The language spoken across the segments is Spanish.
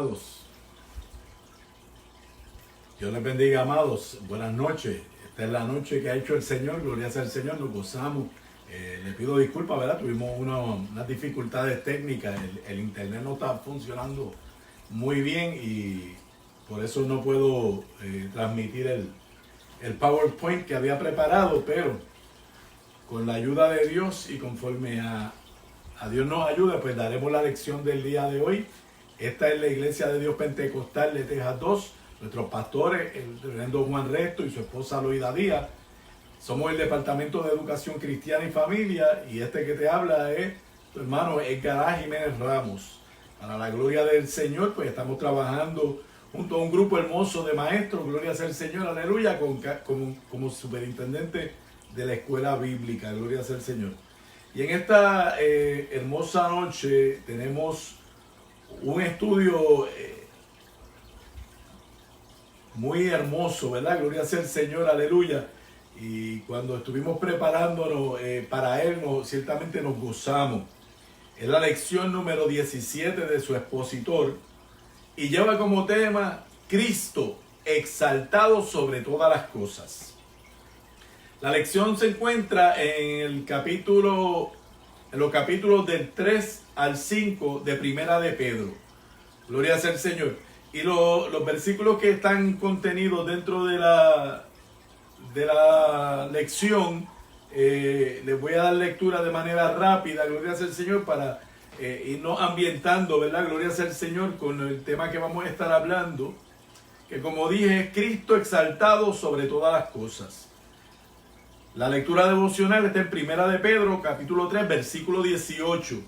amados. Dios les bendiga, amados. Buenas noches. Esta es la noche que ha hecho el Señor. Gloria sea al Señor. Nos gozamos. Le pido disculpas, ¿verdad? Tuvimos unas dificultades técnicas. El internet no está funcionando muy bien y por eso no puedo transmitir el PowerPoint que había preparado, pero con la ayuda de Dios y conforme a Dios nos ayuda, pues daremos la lección del día de hoy. Esta es la Iglesia de Dios Pentecostal de Texas 2. Nuestros pastores, el reverendo Juan Resto y su esposa Loida Díaz. Somos el Departamento de Educación Cristiana y Familia y este que te habla es tu hermano Edgar Jiménez Ramos. Para la gloria del Señor, pues estamos trabajando junto a un grupo hermoso de maestros, gloria sea el Señor, aleluya, como superintendente de la escuela bíblica, gloria sea el Señor. Y en esta hermosa noche tenemos un estudio muy hermoso, ¿verdad? Gloria sea el Señor, aleluya. Y cuando estuvimos preparándonos para Él, ciertamente nos gozamos. Es la lección número 17 de su expositor y lleva como tema Cristo exaltado sobre todas las cosas. La lección se encuentra en los capítulos del 3 al 5 de Primera de Pedro. Gloria sea al Señor. Y los versículos que están contenidos dentro de la lección, les voy a dar lectura de manera rápida, gloria sea al Señor, para irnos ambientando, ¿verdad? Gloria sea al Señor con el tema que vamos a estar hablando, que como dije es Cristo exaltado sobre todas las cosas. La lectura devocional está en Primera de Pedro, capítulo 3, versículo 18.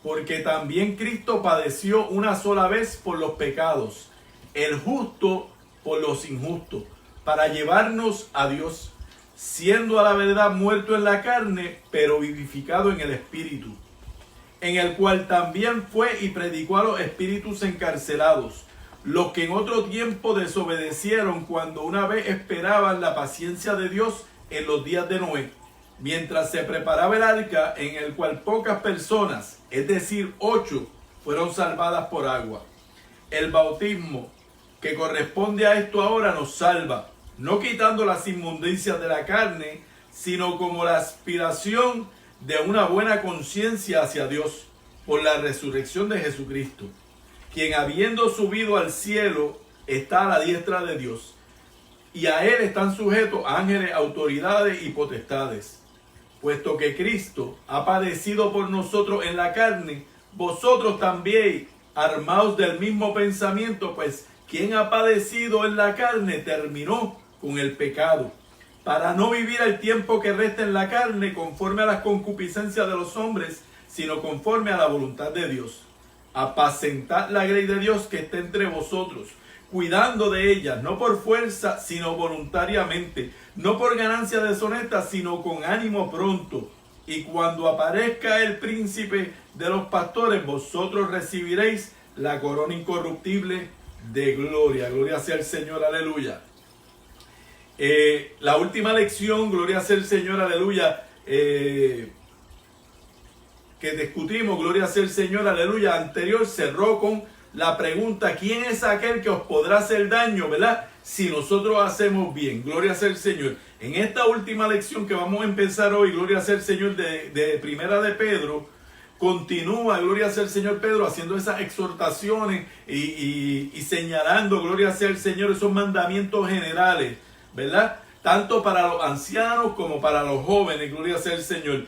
Porque también Cristo padeció una sola vez por los pecados, el justo por los injustos, para llevarnos a Dios, siendo a la verdad muerto en la carne, pero vivificado en el Espíritu, en el cual también fue y predicó a los espíritus encarcelados, los que en otro tiempo desobedecieron cuando una vez esperaban la paciencia de Dios en los días de Noé, mientras se preparaba el arca, en el cual pocas personas, es decir, 8, fueron salvadas por agua. El bautismo que corresponde a esto ahora nos salva, no quitando las inmundicias de la carne, sino como la aspiración de una buena conciencia hacia Dios, por la resurrección de Jesucristo, quien habiendo subido al cielo, está a la diestra de Dios, y a él están sujetos ángeles, autoridades y potestades. Puesto que Cristo ha padecido por nosotros en la carne, vosotros también armaos del mismo pensamiento, pues quien ha padecido en la carne terminó con el pecado, para no vivir el tiempo que resta en la carne conforme a las concupiscencias de los hombres, sino conforme a la voluntad de Dios. Apacentad la grey de Dios que está entre vosotros, cuidando de ella, no por fuerza, sino voluntariamente, no por ganancia deshonesta, sino con ánimo pronto. Y cuando aparezca el príncipe de los pastores, vosotros recibiréis la corona incorruptible de gloria. Gloria sea el Señor, aleluya. La última lección, gloria sea el Señor, aleluya, que discutimos, gloria sea el Señor, aleluya, anterior, cerró con la pregunta: ¿quién es aquel que os podrá hacer daño, verdad? Si nosotros hacemos bien, gloria sea el Señor. En esta última lección que vamos a empezar hoy, gloria sea el Señor, de Primera de Pedro, continúa, gloria sea el Señor, Pedro haciendo esas exhortaciones y señalando, gloria sea el Señor, esos mandamientos generales, ¿verdad? Tanto para los ancianos como para los jóvenes, gloria sea el Señor.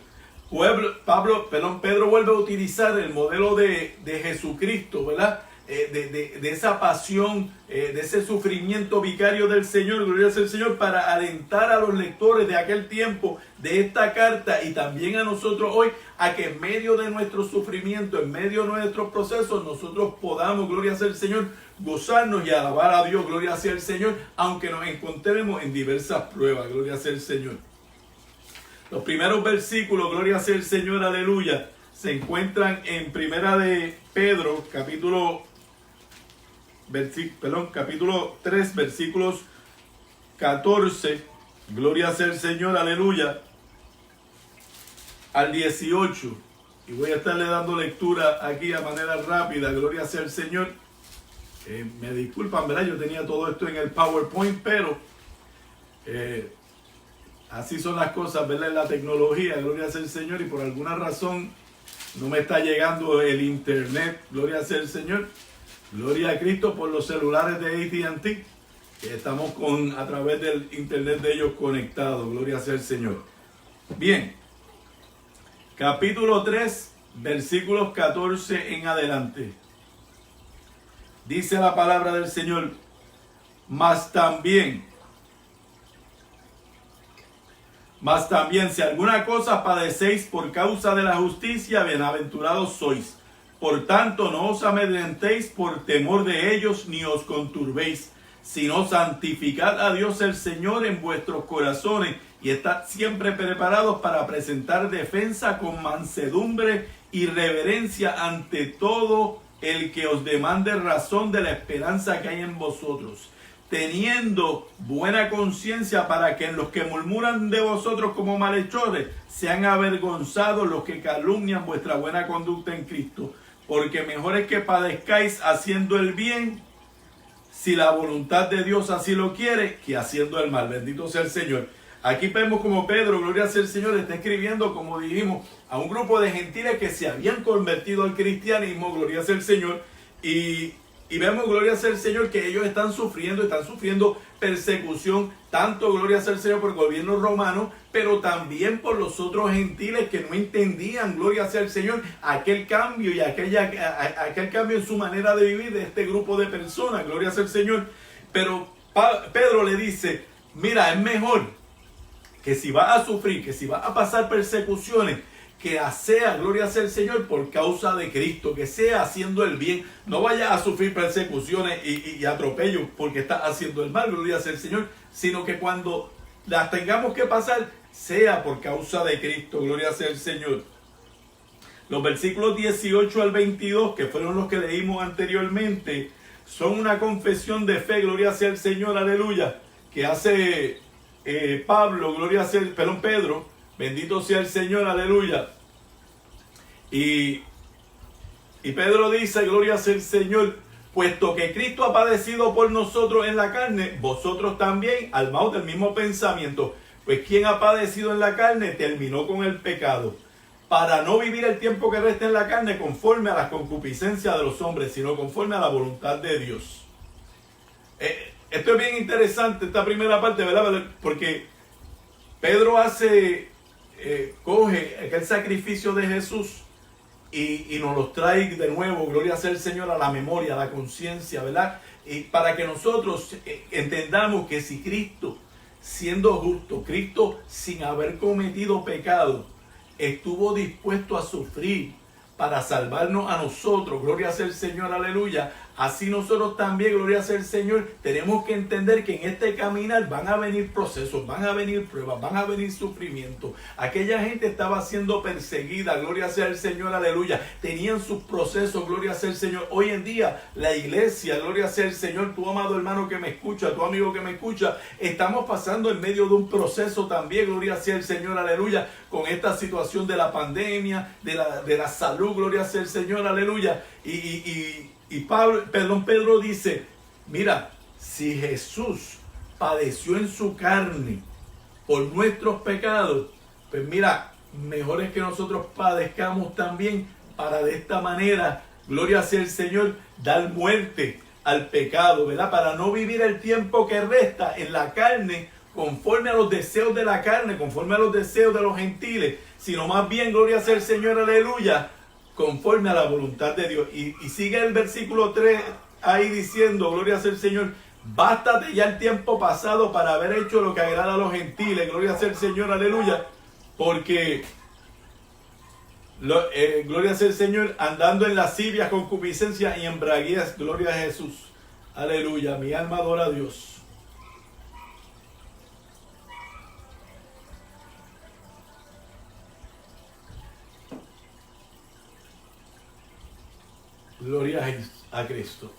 Pedro vuelve a utilizar el modelo de Jesucristo, ¿verdad? De esa pasión, de ese sufrimiento vicario del Señor, gloria sea el Señor, para alentar a los lectores de aquel tiempo de esta carta y también a nosotros hoy, a que en medio de nuestro sufrimiento, en medio de nuestros procesos, nosotros podamos, gloria sea el Señor, gozarnos y alabar a Dios, gloria sea el Señor, aunque nos encontremos en diversas pruebas, gloria sea el Señor. Los primeros versículos, gloria sea el Señor, aleluya, se encuentran en Primera de Pedro, capítulo 3, versículos 14, gloria sea el Señor, aleluya, al 18. Y voy a estarle dando lectura aquí a manera rápida, gloria sea el Señor. Me disculpan, ¿verdad? Yo tenía todo esto en el PowerPoint, pero así son las cosas, ¿verdad? En la tecnología, gloria sea el Señor, y por alguna razón no me está llegando el internet, gloria sea el Señor. Gloria a Cristo por los celulares de AT&T, que estamos a través del internet de ellos conectados, gloria sea el Señor. Bien, capítulo 3, versículos 14 en adelante. Dice la palabra del Señor: Mas también, si alguna cosa padecéis por causa de la justicia, bienaventurados sois. Por tanto, no os amedrentéis por temor de ellos, ni os conturbéis, sino santificad a Dios el Señor en vuestros corazones, y estad siempre preparados para presentar defensa con mansedumbre y reverencia ante todo el que os demande razón de la esperanza que hay en vosotros, teniendo buena conciencia, para que en los que murmuran de vosotros como malhechores sean avergonzados los que calumnian vuestra buena conducta en Cristo. Porque mejor es que padezcáis haciendo el bien, si la voluntad de Dios así lo quiere, que haciendo el mal. Bendito sea el Señor. Aquí vemos como Pedro, gloria sea el Señor, está escribiendo, como dijimos, a un grupo de gentiles que se habían convertido al cristianismo, gloria sea el Señor, y vemos, gloria sea el Señor, que ellos están sufriendo persecución, tanto, gloria sea el Señor, por el gobierno romano, pero también por los otros gentiles que no entendían, gloria sea el Señor, aquel cambio y aquel cambio en su manera de vivir de este grupo de personas, gloria sea el Señor. Pero Pedro le dice: mira, es mejor que si vas a sufrir, que si vas a pasar persecuciones, que sea, gloria sea el Señor, por causa de Cristo, que sea haciendo el bien. No vayas a sufrir persecuciones y atropellos porque estás haciendo el mal, gloria sea el Señor, sino que cuando las tengamos que pasar, sea por causa de Cristo, gloria sea el Señor. Los versículos 18 al 22, que fueron los que leímos anteriormente, son una confesión de fe, gloria sea el Señor, aleluya, que hace Pedro, bendito sea el Señor, aleluya. Y Pedro dice, gloria sea el Señor: puesto que Cristo ha padecido por nosotros en la carne, vosotros también armaos del mismo pensamiento. Pues quien ha padecido en la carne terminó con el pecado, para no vivir el tiempo que resta en la carne conforme a las concupiscencias de los hombres, sino conforme a la voluntad de Dios. Esto es bien interesante, esta primera parte, ¿verdad? Porque Pedro coge aquel sacrificio de Jesús y nos los trae de nuevo, gloria sea el Señor, a la memoria, a la conciencia, ¿verdad? Y para que nosotros entendamos que si Cristo, siendo justo, Cristo sin haber cometido pecado, estuvo dispuesto a sufrir para salvarnos a nosotros, gloria sea el Señor, aleluya. Así nosotros también, gloria sea el Señor, tenemos que entender que en este caminar van a venir procesos, van a venir pruebas, van a venir sufrimientos. Aquella gente estaba siendo perseguida, gloria sea el Señor, aleluya. Tenían sus procesos, gloria sea el Señor. Hoy en día, la iglesia, gloria sea el Señor, tu amado hermano que me escucha, tu amigo que me escucha, estamos pasando en medio de un proceso también, gloria sea el Señor, aleluya, con esta situación de la pandemia, de la salud, gloria sea el Señor, aleluya. Y Pedro dice: mira, si Jesús padeció en su carne por nuestros pecados, pues mira, mejor es que nosotros padezcamos también, para de esta manera, gloria sea el Señor, dar muerte al pecado, ¿verdad? Para no vivir el tiempo que resta en la carne conforme a los deseos de la carne, conforme a los deseos de los gentiles, sino más bien, gloria sea el Señor, aleluya, conforme a la voluntad de Dios. Y sigue el versículo 3 ahí diciendo, gloria sea el Señor: bástate ya el tiempo pasado para haber hecho lo que agrada a los gentiles, gloria sea el Señor, aleluya, porque gloria sea el Señor, andando en lascivias, concupiscencia y embriaguez, gloria a Jesús, aleluya. Mi alma adora a Dios. Gloria a Cristo.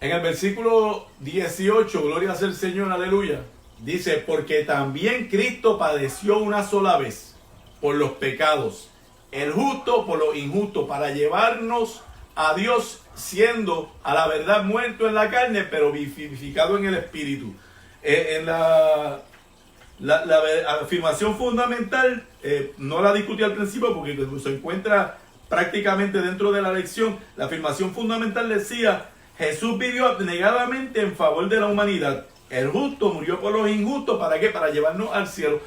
En el versículo 18, gloria sea el Señor, aleluya, dice: porque también Cristo padeció una sola vez por los pecados, el justo por los injustos, para llevarnos a Dios siendo a la verdad muerto en la carne, pero vivificado en el espíritu. En la afirmación fundamental, no la discutí al principio porque se encuentra prácticamente dentro de la lección. La afirmación fundamental decía: Jesús vivió abnegadamente en favor de la humanidad. El justo murió por los injustos. ¿Para qué? Para llevarnos al cielo.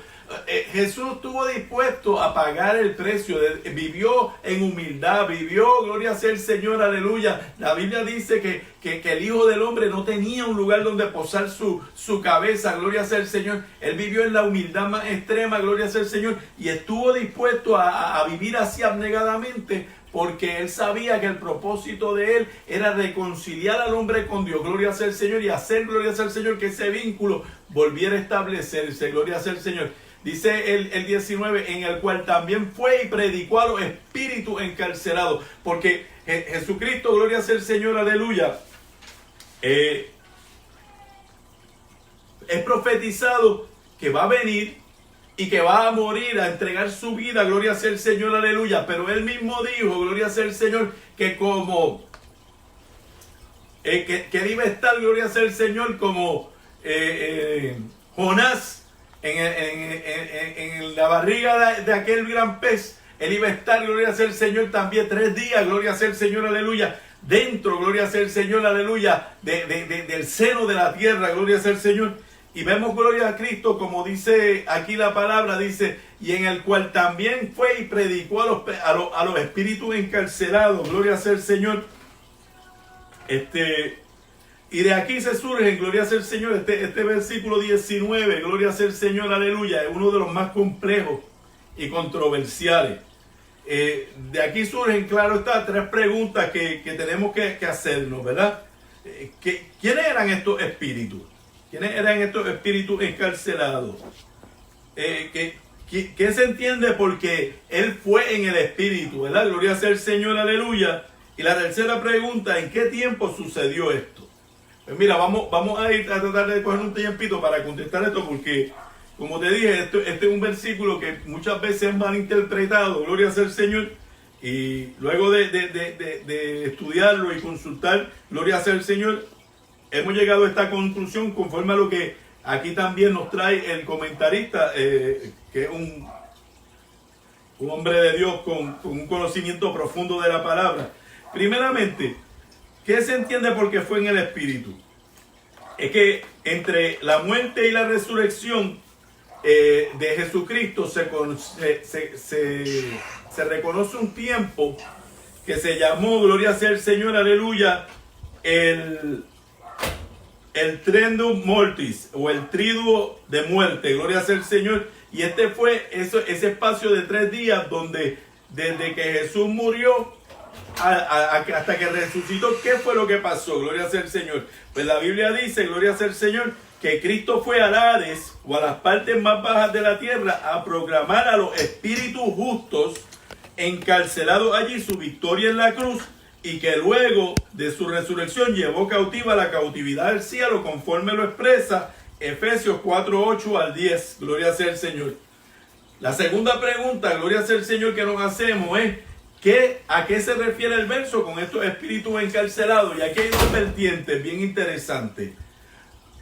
Jesús estuvo dispuesto a pagar el precio, vivió en humildad, vivió, gloria sea el Señor, aleluya. La Biblia dice que el Hijo del Hombre no tenía un lugar donde posar su cabeza, gloria sea el Señor. Él vivió en la humildad más extrema, gloria sea el Señor, y estuvo dispuesto a vivir así abnegadamente, porque él sabía que el propósito de él era reconciliar al hombre con Dios, gloria sea el Señor, y hacer, gloria sea el Señor, que ese vínculo volviera a establecerse, gloria sea el Señor. Dice el 19, en el cual también fue y predicó a los espíritus encarcelados. Porque Jesucristo, gloria sea el Señor, aleluya, es profetizado que va a venir y que va a morir, a entregar su vida, gloria sea el Señor, aleluya. Pero él mismo dijo, gloria sea el Señor, que como que él iba a estar, gloria sea el Señor, como Jonás en la barriga de aquel gran pez. Él iba a estar, gloria sea el Señor, también 3 días, gloria sea el Señor, aleluya, dentro, gloria sea el Señor, aleluya, del seno de la tierra, gloria sea el Señor. Y vemos, gloria a Cristo, como dice aquí la palabra, dice, y en el cual también fue y predicó a los espíritus encarcelados, gloria sea el Señor. Y de aquí se surge, gloria sea el Señor, este versículo 19, gloria sea el Señor, aleluya, es uno de los más complejos y controversiales. De aquí surgen, claro está, 3 preguntas que tenemos que hacernos, ¿verdad? ¿Quiénes eran estos espíritus? ¿Quiénes eran estos espíritus encarcelados? ¿Qué se entiende? Porque él fue en el espíritu, ¿verdad? Gloria sea el Señor, aleluya. Y la tercera pregunta, ¿en qué tiempo sucedió esto? Pues mira, vamos a ir a tratar de coger un tiempito para contestar esto, porque, como te dije, este es un versículo que muchas veces es malinterpretado, gloria sea el Señor, y luego de estudiarlo y consultar, gloria sea el Señor, hemos llegado a esta conclusión conforme a lo que aquí también nos trae el comentarista, que es un hombre de Dios con un conocimiento profundo de la palabra. Primeramente, ¿qué se entiende porque fue en el Espíritu? Es que entre la muerte y la resurrección de Jesucristo se reconoce un tiempo que se llamó, gloria sea el Señor, aleluya, el triduum mortis, o el triduo de muerte, gloria sea el Señor. Y fue ese espacio de 3 días donde desde que Jesús murió hasta que resucitó, ¿qué fue lo que pasó? Gloria sea el Señor. Pues la Biblia dice, gloria sea el Señor, que Cristo fue al Hades, o a las partes más bajas de la tierra, a proclamar a los espíritus justos encarcelados allí su victoria en la cruz, y que luego de su resurrección llevó cautiva la cautividad del cielo, conforme lo expresa Efesios 4:8 al 10. Gloria sea el Señor. La segunda pregunta, gloria sea el Señor, que nos hacemos es: ¿a qué se refiere el verso con estos espíritus encarcelados? Y aquí hay 2 vertientes bien interesantes.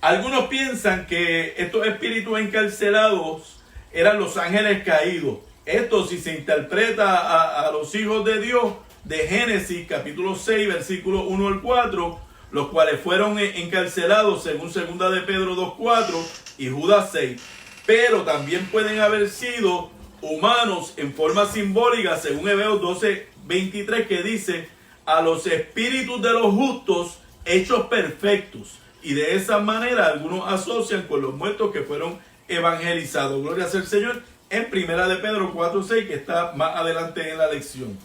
Algunos piensan que estos espíritus encarcelados eran los ángeles caídos. Esto, si se interpreta a los hijos de Dios de Génesis capítulo 6, versículos 1 al 4, los cuales fueron encarcelados según 2 de Pedro 2:4 y Judas 6. Pero también pueden haber sido humanos en forma simbólica, según Hebreos 12:23, que dice: a los espíritus de los justos hechos perfectos. Y de esa manera algunos asocian con los muertos que fueron evangelizados. Gloria sea el Señor, en 1 de Pedro 4:6, que está más adelante en la lección.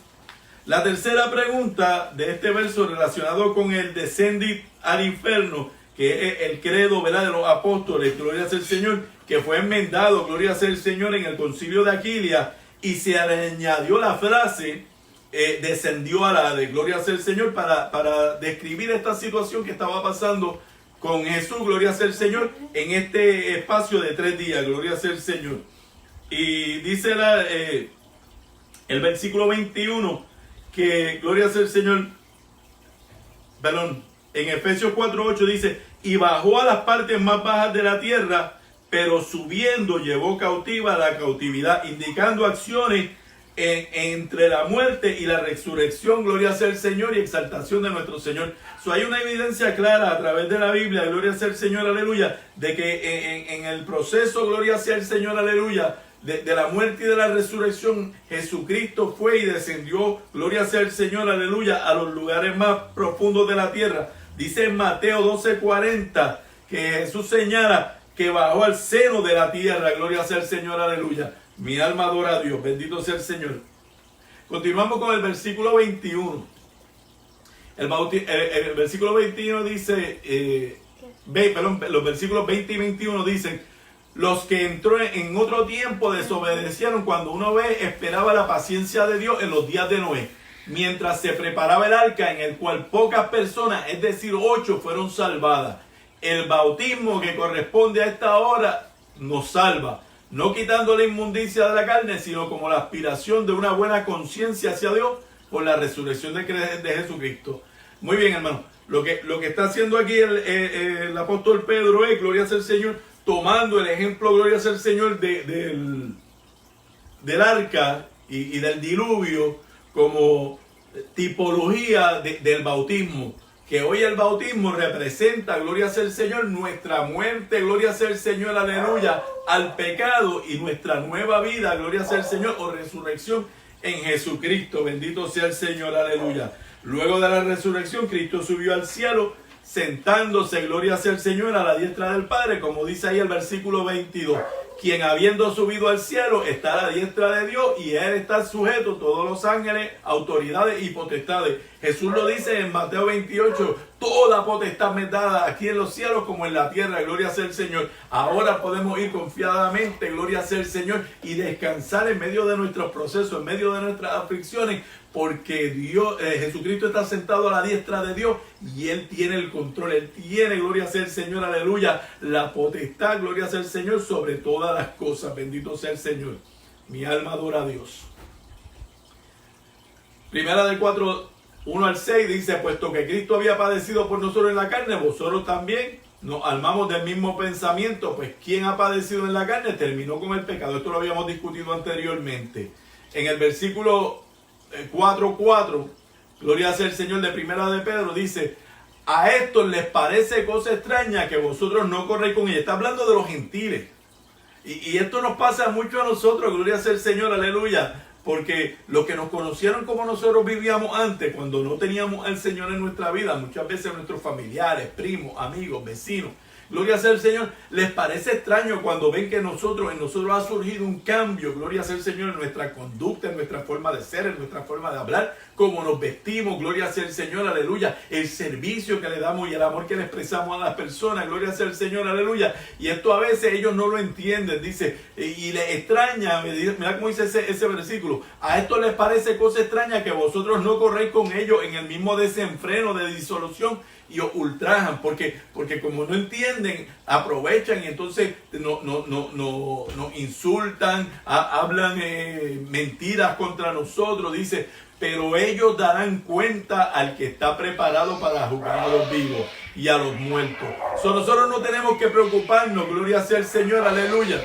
La tercera pregunta de este verso, relacionado con el descendit al infierno, que es el credo, ¿verdad?, de los apóstoles, gloria sea el Señor, que fue enmendado, gloria sea el Señor, en el concilio de Aquilia, y se le añadió la frase descendió a la de gloria sea el Señor, para describir esta situación que estaba pasando con Jesús, gloria sea el Señor, en este espacio de 3 días, gloria sea el Señor. Y dice el versículo 21 que, gloria sea el Señor, perdón, en Efesios 4:8 dice, y bajó a las partes más bajas de la tierra, pero subiendo llevó cautiva la cautividad, indicando acciones entre la muerte y la resurrección. Gloria sea el Señor y exaltación de nuestro Señor. Hay una evidencia clara a través de la Biblia, gloria sea el Señor, aleluya, de que en el proceso, gloria sea el Señor, aleluya, de la muerte y de la resurrección, Jesucristo fue y descendió, gloria sea el Señor, aleluya, a los lugares más profundos de la tierra. Dice en Mateo 12:40 que Jesús señala que bajó al seno de la tierra, gloria sea el Señor, aleluya. Mi alma adora a Dios, bendito sea el Señor. Continuamos con el versículo 21. El versículo 21 dice, los versículos 20 y 21 dicen, los que entró en otro tiempo desobedecieron cuando una vez esperaba la paciencia de Dios en los días de Noé, mientras se preparaba el arca en el cual pocas personas, es decir 8, fueron salvadas. El bautismo que corresponde a esta hora nos salva, no quitando la inmundicia de la carne, sino como la aspiración de una buena conciencia hacia Dios por la resurrección de Jesucristo. Muy bien, hermano. Lo que está haciendo aquí el apóstol Pedro es, gloria sea el Señor, tomando el ejemplo, gloria sea el Señor, del arca y del diluvio como tipología del bautismo. Que hoy el bautismo representa, gloria sea el Señor, nuestra muerte, gloria sea el Señor, aleluya, al pecado y nuestra nueva vida, gloria sea el Señor, o resurrección en Jesucristo. Bendito sea el Señor, aleluya. Luego de la resurrección, Cristo subió al cielo, sentándose, gloria sea el Señor, a la diestra del Padre, como dice ahí el versículo 22. Quien habiendo subido al cielo está a la diestra de Dios y él está sujeto a todos los ángeles, autoridades y potestades. Jesús lo dice en Mateo 28, toda potestad me es dada aquí en los cielos como en la tierra, gloria sea el Señor. Ahora podemos ir confiadamente, gloria sea el Señor, y descansar en medio de nuestros procesos, en medio de nuestras aflicciones, porque Jesucristo está sentado a la diestra de Dios y Él tiene el control, Él tiene, gloria sea el Señor, aleluya, la potestad, gloria sea el Señor, sobre todas las cosas. Bendito sea el Señor. Mi alma adora a Dios. Primera de 4:1-6 dice, puesto que Cristo había padecido por nosotros en la carne, vosotros también nos armamos del mismo pensamiento, pues quien ha padecido en la carne terminó con el pecado. Esto lo habíamos discutido anteriormente. En el versículo 4:4, gloria sea el Señor, de Primera de Pedro, dice, a estos les parece cosa extraña que vosotros no corréis con ella. Está hablando de los gentiles. Y esto nos pasa mucho a nosotros, gloria sea el Señor, aleluya. Porque los que nos conocieron como nosotros vivíamos antes, cuando no teníamos al Señor en nuestra vida, muchas veces nuestros familiares, primos, amigos, vecinos, gloria sea el Señor, les parece extraño cuando ven que en nosotros ha surgido un cambio, gloria sea el Señor, en nuestra conducta, en nuestra forma de ser, en nuestra forma de hablar, cómo nos vestimos, gloria sea el Señor, aleluya, el servicio que le damos y el amor que le expresamos a las personas, gloria sea el Señor, aleluya. Y esto a veces ellos no lo entienden, dice, y les extraña, mira cómo dice ese versículo, a esto les parece cosa extraña que vosotros no corréis con ellos en el mismo desenfreno de disolución y os ultrajan, porque como no entienden, aprovechan y entonces nos insultan, hablan mentiras contra nosotros, dice, pero ellos darán cuenta al que está preparado para juzgar a los vivos y a los muertos. Nosotros no tenemos que preocuparnos, gloria sea el Señor, aleluya,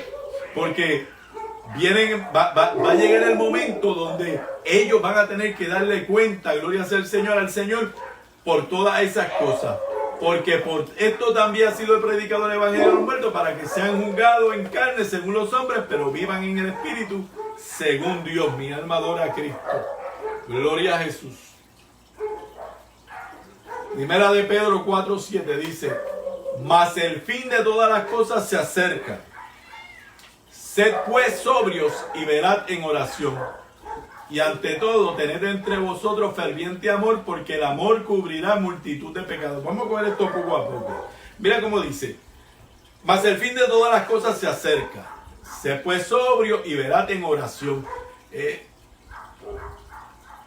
porque va a llegar el momento donde ellos van a tener que darle cuenta, gloria sea el Señor, al Señor, por todas esas cosas. Porque por esto también ha sido predicado el Evangelio de los muertos, para que sean juzgados en carne según los hombres, pero vivan en el Espíritu según Dios. Mi alma adora a Cristo. Gloria a Jesús. Primera de Pedro 4:7 dice, mas el fin de todas las cosas se acerca. Sed pues sobrios y velad en oración. Y ante todo, tened entre vosotros ferviente amor, porque el amor cubrirá multitud de pecados. Vamos a coger esto poco a poco. Mira cómo dice, mas el fin de todas las cosas se acerca. Sé pues sobrio y velad en oración.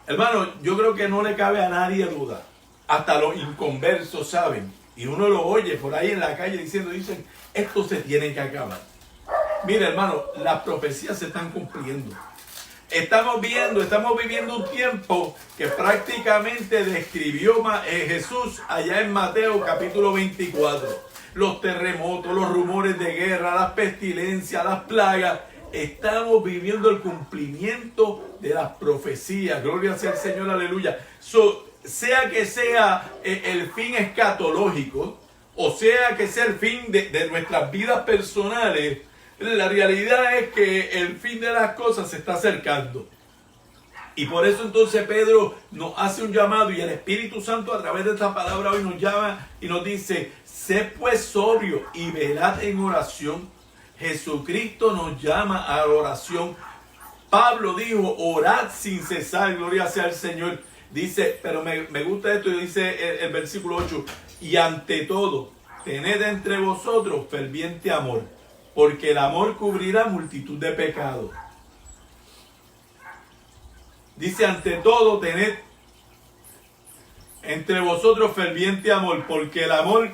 Hermano, yo creo que no le cabe a nadie duda. Hasta los inconversos saben. Y uno lo oye por ahí en la calle dicen, esto se tiene que acabar. Mira, hermano, las profecías se están cumpliendo. Estamos viviendo un tiempo que prácticamente describió Jesús allá en Mateo capítulo 24. Los terremotos, los rumores de guerra, las pestilencias, las plagas. Estamos viviendo el cumplimiento de las profecías. Gloria sea al Señor, aleluya. Sea que sea el fin escatológico, o sea que sea el fin de nuestras vidas personales, la realidad es que el fin de las cosas se está acercando. Y por eso entonces Pedro nos hace un llamado, y el Espíritu Santo a través de esta palabra hoy nos llama y nos dice: sé pues sobrio y velad en oración. Jesucristo nos llama a la oración. Pablo dijo: orad sin cesar, gloria sea al Señor. Dice, pero me gusta esto, dice el versículo 8: y ante todo, tened entre vosotros ferviente amor, porque el amor cubrirá multitud de pecados. Dice, ante todo, tened entre vosotros ferviente amor, porque el amor...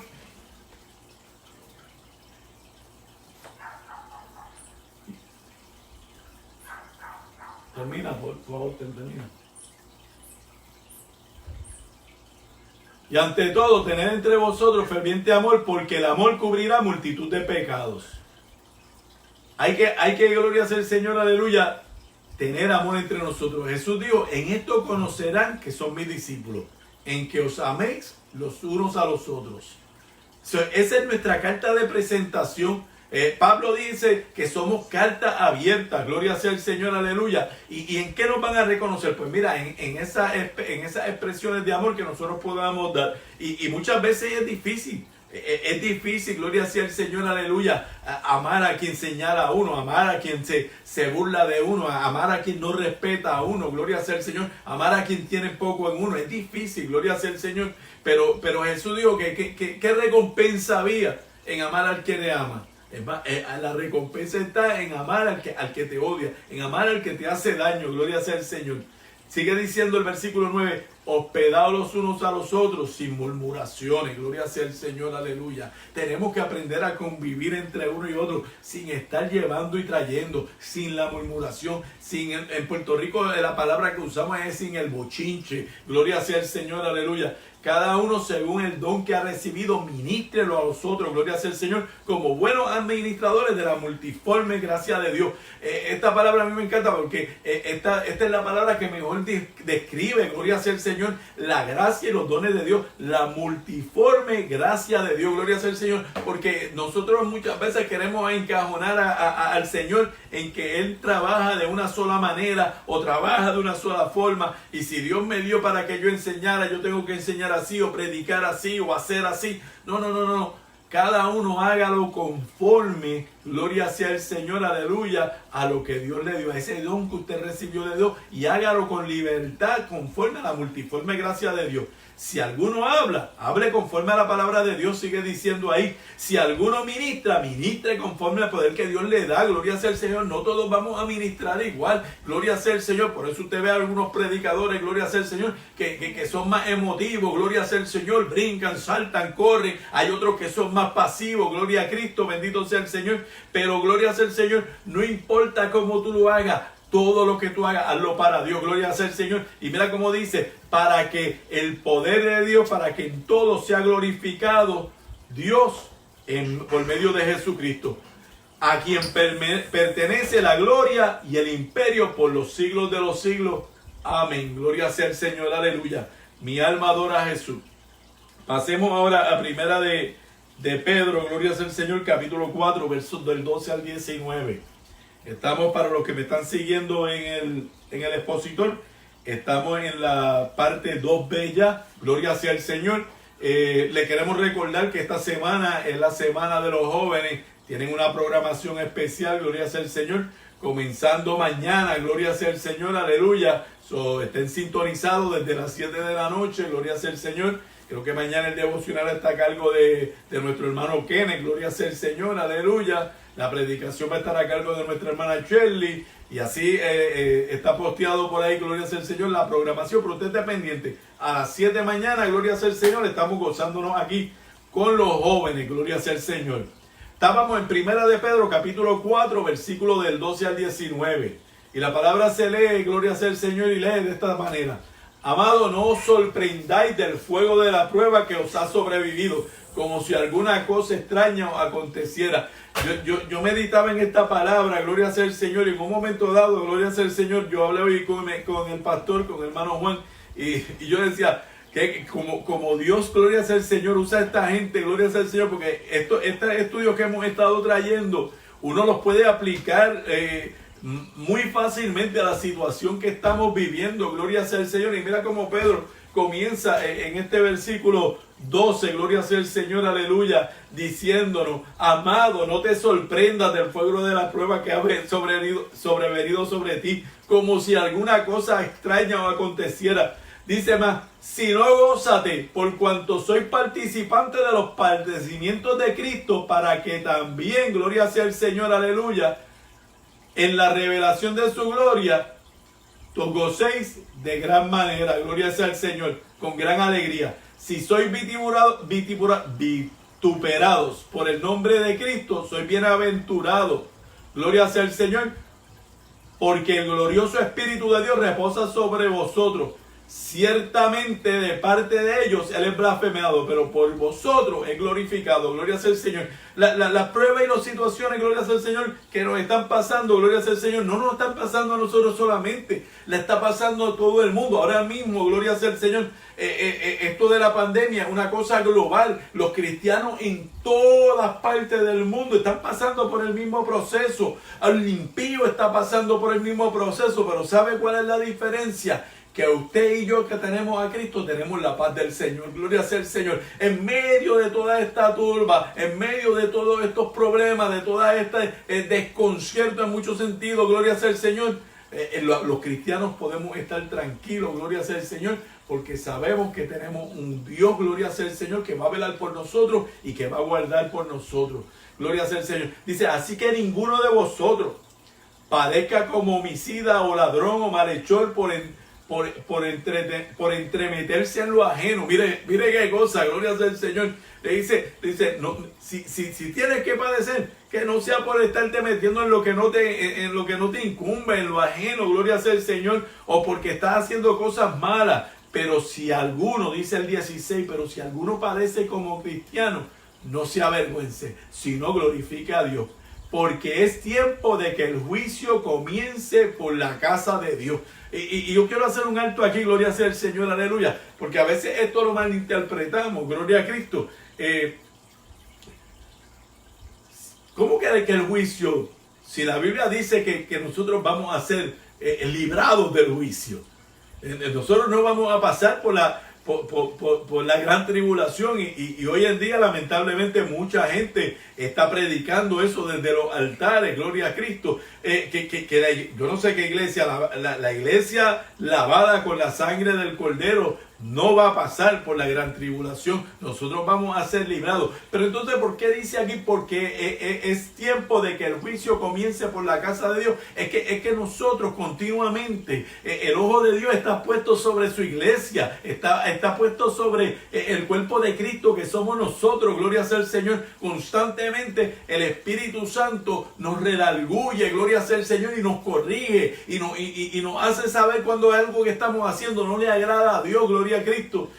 Termina, por favor, termina. Y ante todo, tened entre vosotros ferviente amor, porque el amor cubrirá multitud de pecados. Hay que gloria sea el Señor, aleluya, tener amor entre nosotros. Jesús dijo: en esto conocerán que son mis discípulos, en que os améis los unos a los otros. Esa es nuestra carta de presentación. Pablo dice que somos carta abierta, gloria sea el Señor, aleluya. ¿Y en qué nos van a reconocer? Pues mira, en esas expresiones de amor que nosotros podamos dar. Y muchas veces es difícil. Es difícil, gloria sea el Señor, aleluya, amar a quien señala a uno, amar a quien se burla de uno, amar a quien no respeta a uno, gloria sea el Señor, amar a quien tiene poco en uno. Es difícil, gloria sea el Señor, pero Jesús dijo que ¿qué recompensa había en amar al que te ama? Es más, la recompensa está en amar al que te odia, en amar al que te hace daño, gloria sea el Señor. Sigue diciendo el versículo 9: hospedaos los unos a los otros sin murmuraciones, gloria sea el Señor, aleluya. Tenemos que aprender a convivir entre uno y otro sin estar llevando y trayendo, sin la murmuración, en Puerto Rico la palabra que usamos es sin el bochinche, gloria sea el Señor, aleluya. Cada uno según el don que ha recibido, ministrelo a los otros, gloria sea el Señor, como buenos administradores de la multiforme gracia de Dios. Esta palabra a mí me encanta porque esta es la palabra que mejor describe, gloria sea el Señor, la gracia y los dones de Dios, la multiforme gracia de Dios, gloria sea el Señor, porque nosotros muchas veces queremos encajonar al Señor en que Él trabaja de una sola manera o trabaja de una sola forma, y si Dios me dio para que yo enseñara, yo tengo que enseñar así o predicar así o hacer así. No. Cada uno hágalo conforme, gloria sea el Señor, aleluya, a lo que Dios le dio, a ese don que usted recibió de Dios, y hágalo con libertad, conforme a la multiforme gracia de Dios. Si alguno habla, hable conforme a la palabra de Dios, sigue diciendo ahí. Si alguno ministra, ministre conforme al poder que Dios le da, gloria sea el Señor. No todos vamos a ministrar igual, gloria sea el Señor. Por eso usted ve a algunos predicadores, gloria sea el Señor, que son más emotivos, gloria sea el Señor, brincan, saltan, corren. Hay otros que son más pasivos, gloria a Cristo, bendito sea el Señor. Pero gloria sea el Señor, no importa cómo tú lo hagas, todo lo que tú hagas, hazlo para Dios, gloria sea el Señor. Y mira cómo dice: para que el poder de Dios, para que en todo sea glorificado Dios por medio de Jesucristo, a quien pertenece la gloria y el imperio por los siglos de los siglos. Amén. Gloria sea el Señor, aleluya. Mi alma adora a Jesús. Pasemos ahora a primera de Pedro, gloria sea el Señor, capítulo 4, versos del 12 al 19. Estamos, para los que me están siguiendo en el expositor, estamos en la parte 2B ya, gloria sea el Señor. Le queremos recordar que esta semana es la semana de los jóvenes, tienen una programación especial, gloria sea el Señor, comenzando mañana, gloria sea el Señor, aleluya. Estén sintonizados desde las 7 de la noche, gloria sea el Señor. Creo que mañana el devocional está a cargo de nuestro hermano Kenneth, gloria sea el Señor, aleluya. La predicación va a estar a cargo de nuestra hermana Shirley, y así está posteado por ahí, gloria sea el Señor, la programación. Pero usted esté pendiente, a las 7 de mañana, gloria sea el Señor, estamos gozándonos aquí con los jóvenes, gloria sea el Señor. Estábamos en primera de Pedro, capítulo 4, versículo del 12 al 19. Y la palabra se lee, gloria sea el Señor, y lee de esta manera. Amado, no os sorprendáis del fuego de la prueba que os ha sobrevivido, como si alguna cosa extraña os aconteciera. Yo meditaba en esta palabra, gloria sea el Señor, y en un momento dado, gloria sea el Señor, yo hablé hoy con el pastor, con el hermano Juan, y yo decía que como Dios, gloria sea el Señor, usa a esta gente, gloria sea el Señor, porque estos estudios que hemos estado trayendo, uno los puede aplicar muy fácilmente a la situación que estamos viviendo, gloria sea el Señor. Y mira cómo Pedro comienza en este versículo 12, gloria sea el Señor, aleluya, diciéndonos: amado, no te sorprendas del fuego de la prueba que ha sobrevenido sobre ti, como si alguna cosa extraña o aconteciera. Dice más: sino gózate, por cuanto soy participante de los padecimientos de Cristo, para que también, gloria sea el Señor, aleluya, en la revelación de su gloria, os gocéis de gran manera, gloria sea el Señor, con gran alegría. Si sois vituperados por el nombre de Cristo, sois bienaventurados, gloria sea el Señor, porque el glorioso Espíritu de Dios reposa sobre vosotros. Ciertamente de parte de ellos Él es blasfemado, pero por vosotros es glorificado, gloria sea el Señor. Las pruebas y las situaciones, gloria sea el Señor, que nos están pasando, gloria sea el Señor, no nos están pasando a nosotros solamente, le está pasando a todo el mundo. Ahora mismo, gloria sea el Señor, esto de la pandemia es una cosa global. Los cristianos en todas partes del mundo están pasando por el mismo proceso. El impío está pasando por el mismo proceso, pero ¿sabe cuál es la diferencia? Que usted y yo, que tenemos a Cristo, tenemos la paz del Señor. Gloria sea el Señor. En medio de toda esta turba, en medio de todos estos problemas, de toda este desconcierto en muchos sentidos, gloria sea el Señor, los cristianos podemos estar tranquilos, gloria sea el Señor, porque sabemos que tenemos un Dios, gloria sea el Señor, que va a velar por nosotros y que va a guardar por nosotros. Gloria sea el Señor. Dice: así que ninguno de vosotros padezca como homicida o ladrón o malhechor por entremeterse en lo ajeno. Mire qué cosa, gloria sea el Señor. Le dice no, si tienes que padecer, que no sea por estarte metiendo en lo que no te incumbe, en lo ajeno, gloria sea el Señor, o porque estás haciendo cosas malas. Pero si alguno, dice el 16, pero si alguno padece como cristiano, no se avergüence, sino glorifique a Dios. Porque es tiempo de que el juicio comience por la casa de Dios. Y yo quiero hacer un alto aquí, gloria sea el Señor, aleluya. Porque a veces esto lo malinterpretamos, gloria a Cristo. ¿Cómo que el juicio? Si la Biblia dice que nosotros vamos a ser librados del juicio. Nosotros no vamos a pasar por la gran tribulación, y hoy en día lamentablemente mucha gente está predicando eso desde los altares, gloria a Cristo, yo no sé qué iglesia, la iglesia lavada con la sangre del Cordero no va a pasar por la gran tribulación. Nosotros vamos a ser librados. Pero entonces, ¿por qué dice aquí? Porque es tiempo de que el juicio comience por la casa de Dios. Es que nosotros continuamente, el ojo de Dios está puesto sobre su iglesia, está puesto sobre el cuerpo de Cristo, que somos nosotros, gloria sea el Señor. Constantemente el Espíritu Santo nos redarguye, gloria sea el Señor, y nos corrige y nos hace saber cuando algo que estamos haciendo no le agrada a Dios, gloria a Cristo.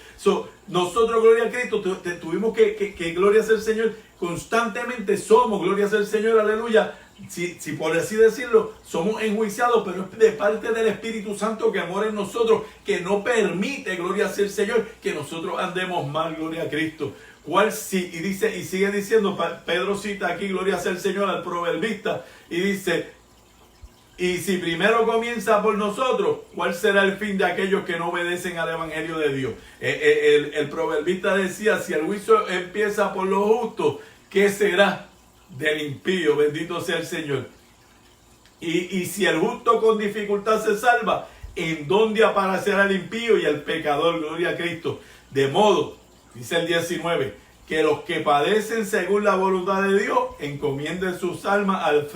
Nosotros, gloria a Cristo, tuvimos que gloria sea el Señor, constantemente somos, gloria sea el Señor, aleluya. Si por así decirlo, somos enjuiciados, pero es de parte del Espíritu Santo que mora en nosotros, que no permite, gloria sea el Señor, que nosotros andemos mal, gloria a Cristo. Y sigue diciendo, Pedro cita aquí, gloria sea el Señor, al proverbista, y dice: y si primero comienza por nosotros, ¿cuál será el fin de aquellos que no obedecen al Evangelio de Dios? El proverbista decía: si el juicio empieza por los justos, ¿qué será del impío? Bendito sea el Señor. Y si el justo con dificultad se salva, ¿en dónde aparecerá el impío y el pecador? Gloria a Cristo. De modo, dice el 19, que los que padecen según la voluntad de Dios encomienden sus almas al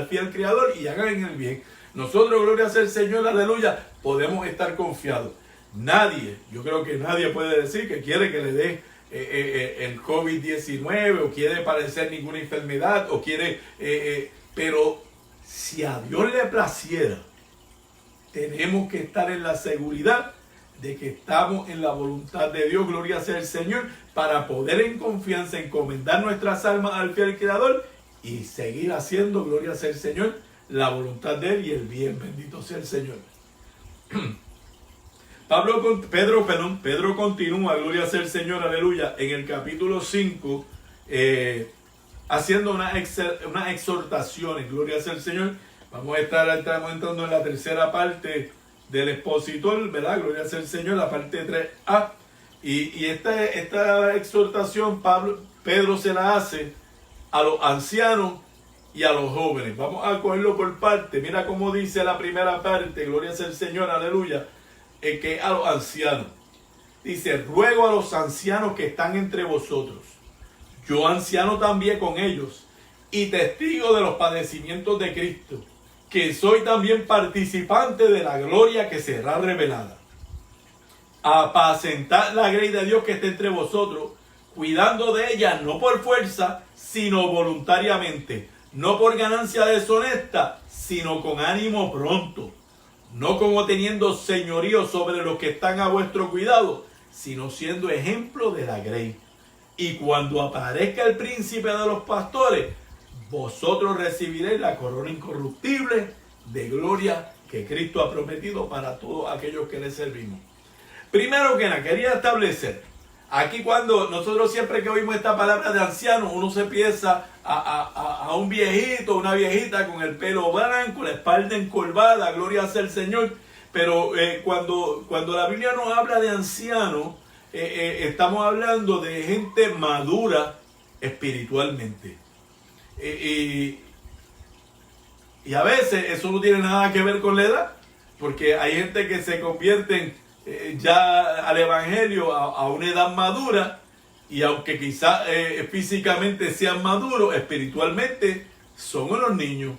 fiel Creador y hagan el bien. Nosotros, gloria sea el Señor, aleluya, podemos estar confiados. Nadie, yo creo que nadie puede decir que quiere que le dé el COVID-19 o quiere padecer ninguna enfermedad o quiere, pero si a Dios le placiera tenemos que estar en la seguridad de que estamos en la voluntad de Dios, gloria sea el Señor, para poder en confianza encomendar nuestras almas al fiel Creador y seguir haciendo, gloria sea el Señor, la voluntad de Él y el bien, bendito sea el Señor. Pedro continúa, gloria sea el Señor, aleluya, en el capítulo 5, haciendo unas exhortaciones, gloria sea el Señor. Estamos entrando en la tercera parte del expositor, ¿verdad? Gloria sea el Señor, la parte 3a. Y esta exhortación Pedro se la hace a los ancianos y a los jóvenes. Vamos a cogerlo por parte. Mira cómo dice la primera parte, gloria sea el Señor, aleluya, que a los ancianos. Dice, ruego a los ancianos que están entre vosotros, yo anciano también con ellos, y testigo de los padecimientos de Cristo, que soy también participante de la gloria que será revelada. Apacentad la grey de Dios que está entre vosotros, cuidando de ella no por fuerza, sino voluntariamente, no por ganancia deshonesta, sino con ánimo pronto, no como teniendo señorío sobre los que están a vuestro cuidado, sino siendo ejemplo de la grey. Y cuando aparezca el príncipe de los pastores, vosotros recibiréis la corona incorruptible de gloria que Cristo ha prometido para todos aquellos que le servimos. Primero que nada, quería establecer, aquí cuando nosotros siempre que oímos esta palabra de anciano, uno se piensa a un viejito, una viejita con el pelo blanco, la espalda encorvada, gloria sea el Señor. Pero cuando la Biblia nos habla de anciano, estamos hablando de gente madura espiritualmente. Y a veces eso no tiene nada que ver con la edad, porque hay gente que se convierten ya al evangelio a una edad madura, y aunque quizás físicamente sean maduros, espiritualmente son unos niños.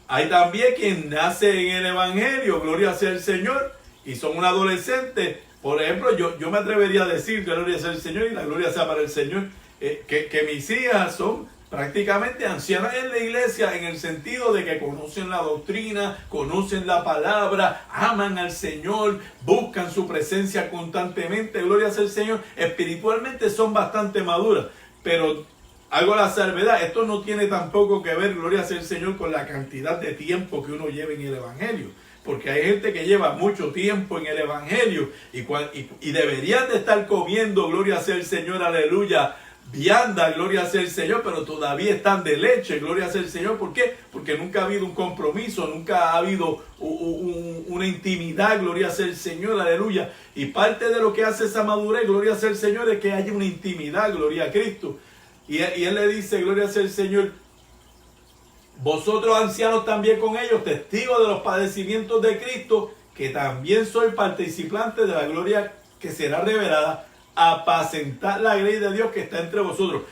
Hay también quien nace en el evangelio, gloria sea el Señor, y son un adolescente. Por ejemplo, yo me atrevería a decir, gloria sea el Señor y la gloria sea para el Señor, que mis hijas son prácticamente ancianas en la iglesia, en el sentido de que conocen la doctrina, conocen la palabra, aman al Señor, buscan su presencia constantemente, gloria sea el Señor. Espiritualmente son bastante maduras, pero hago la salvedad, esto no tiene tampoco que ver, gloria sea el Señor, con la cantidad de tiempo que uno lleva en el evangelio. Porque hay gente que lleva mucho tiempo en el evangelio y deberían de estar comiendo, gloria sea el Señor, aleluya, vianda, gloria sea el Señor, pero todavía están de leche, gloria sea el Señor. ¿Por qué? Porque nunca ha habido un compromiso, nunca ha habido una intimidad, gloria sea el Señor, aleluya. Y parte de lo que hace esa madurez, gloria sea el Señor, es que haya una intimidad, gloria a Cristo. Y Él le dice, gloria sea el Señor, vosotros ancianos también con ellos, testigos de los padecimientos de Cristo, que también soy participante de la gloria que será revelada. Apacentar la grey de Dios que está entre vosotros.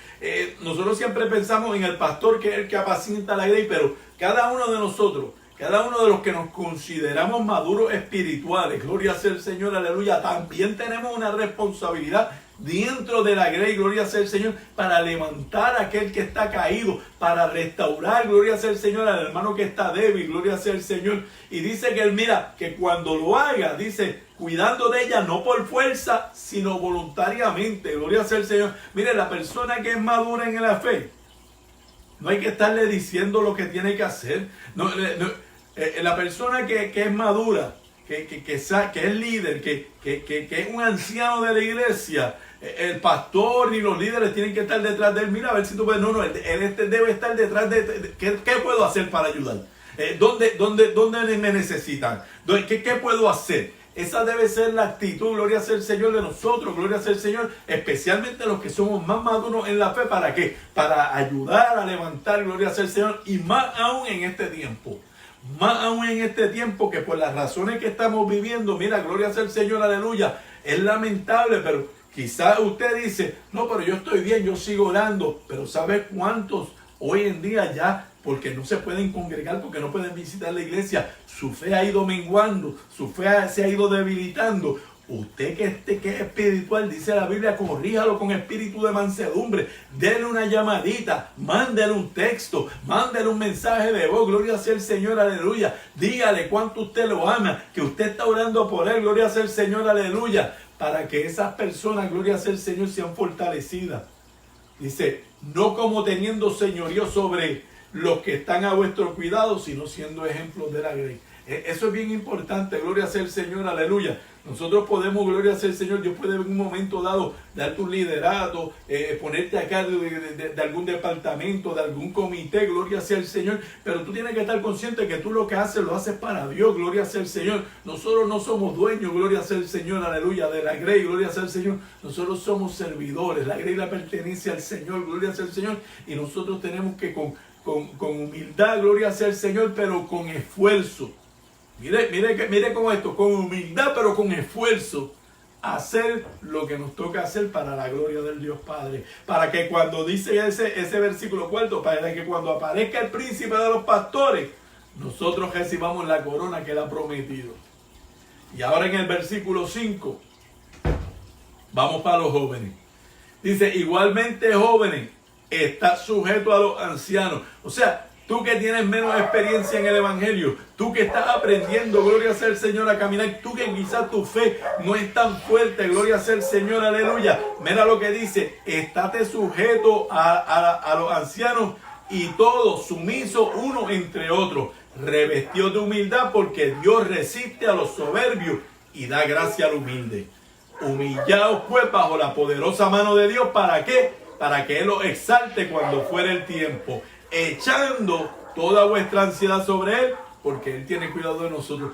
Nosotros siempre pensamos en el pastor, que es el que apacienta la grey, pero cada uno de nosotros, cada uno de los que nos consideramos maduros espirituales, gloria sea el Señor, aleluya, también tenemos una responsabilidad dentro de la grey, gloria sea el Señor, para levantar a aquel que está caído, para restaurar, gloria sea el Señor, al hermano que está débil, gloria sea el Señor. Y dice que Él, mira, que cuando lo haga, dice, cuidando de ella, no por fuerza, sino voluntariamente, gloria sea el Señor. Mire, la persona que es madura en la fe, no hay que estarle diciendo lo que tiene que hacer. La persona que es madura, que es líder, que es un anciano de la iglesia, el pastor y los líderes tienen que estar detrás de él. Mira, a ver si tú ves, él debe estar detrás de ¿qué puedo hacer para ayudar? ¿Dónde me necesitan? ¿Qué puedo hacer? Esa debe ser la actitud, gloria sea el Señor, de nosotros, gloria sea el Señor, especialmente los que somos más maduros en la fe. ¿Para qué? Para ayudar a levantar, gloria sea el Señor, y más aún en este tiempo. Más aún en este tiempo, que por las razones que estamos viviendo, mira, gloria sea el Señor, aleluya, es lamentable, pero quizás usted dice, no, pero yo estoy bien, yo sigo orando, pero ¿sabe cuántos hoy en día ya, porque no se pueden congregar, porque no pueden visitar la iglesia, su fe ha ido menguando, su fe se ha ido debilitando? Usted que es espiritual, dice la Biblia, corríjalo con espíritu de mansedumbre. Dele una llamadita, mándele un texto, mándele un mensaje de voz. Gloria sea el Señor, aleluya. Dígale cuánto usted lo ama, que usted está orando por él. Gloria sea el Señor, aleluya. Para que esas personas, gloria sea el Señor, sean fortalecidas. Dice, no como teniendo señorío sobre los que están a vuestro cuidado, sino siendo ejemplos de la grey. Eso es bien importante, gloria sea el Señor, aleluya. Nosotros podemos, gloria sea el Señor, Dios puede en un momento dado darte un liderato, ponerte a cargo de algún departamento, de algún comité, gloria sea el Señor, pero tú tienes que estar consciente que tú lo que haces, lo haces para Dios, gloria sea el Señor. Nosotros no somos dueños, gloria sea el Señor, aleluya, de la grey, gloria sea el Señor. Nosotros somos servidores, la grey la pertenece al Señor, gloria sea el Señor, y nosotros tenemos que con humildad, gloria sea el Señor, pero con esfuerzo. Mire cómo esto, con humildad pero con esfuerzo, hacer lo que nos toca hacer para la gloria del Dios Padre. Para que cuando dice ese versículo 4, para que cuando aparezca el príncipe de los pastores, nosotros recibamos la corona que él ha prometido. Y ahora en el versículo 5, vamos para los jóvenes. Dice, igualmente jóvenes, está sujeto a los ancianos. O sea, tú que tienes menos experiencia en el evangelio, tú que estás aprendiendo, gloria sea el Señor, a caminar, tú que quizás tu fe no es tan fuerte, gloria sea el Señor, aleluya. Mira lo que dice, estate sujeto a los ancianos y todos sumisos uno entre otros, revestidos de humildad, porque Dios resiste a los soberbios y da gracia al humilde. Humillaos pues bajo la poderosa mano de Dios, ¿para qué? Para que Él los exalte cuando fuere el tiempo, echando toda vuestra ansiedad sobre Él, porque Él tiene cuidado de nosotros.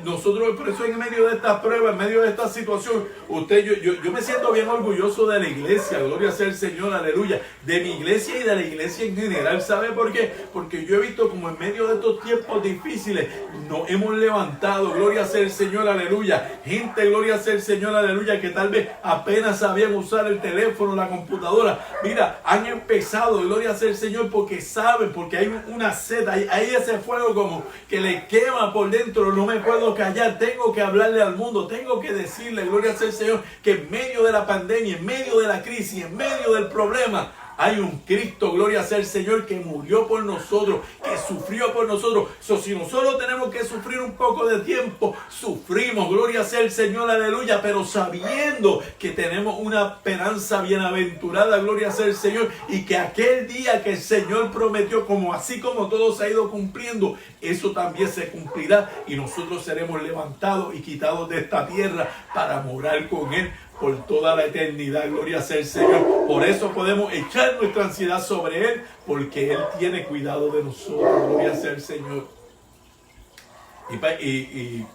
Nosotros, por eso en medio de esta prueba, en medio de esta situación, yo me siento bien orgulloso de la iglesia, gloria sea el Señor, aleluya, de mi iglesia y de la iglesia en general. ¿Sabe por qué? Porque yo he visto como en medio de estos tiempos difíciles nos hemos levantado, gloria sea el Señor, aleluya. Gente, gloria sea el Señor, aleluya, que tal vez apenas sabían usar el teléfono, la computadora. Mira, han empezado, gloria sea el Señor, porque saben, porque hay una sed, hay ese fuego como que le quema por dentro. No me puedo callar, tengo que hablarle al mundo, tengo que decirle, gloria sea el Señor, que en medio de la pandemia, en medio de la crisis, en medio del problema, hay un Cristo, gloria sea el Señor, que murió por nosotros, que sufrió por nosotros. Si nosotros tenemos que sufrir un poco de tiempo, sufrimos, gloria sea el Señor, aleluya, pero sabiendo que tenemos una esperanza bienaventurada, gloria sea el Señor, y que aquel día que el Señor prometió, así como todo se ha ido cumpliendo, eso también se cumplirá, y nosotros seremos levantados y quitados de esta tierra para morar con Él por toda la eternidad, gloria sea el Señor. Por eso podemos echar nuestra ansiedad sobre Él, porque Él tiene cuidado de nosotros, gloria sea el Señor. Y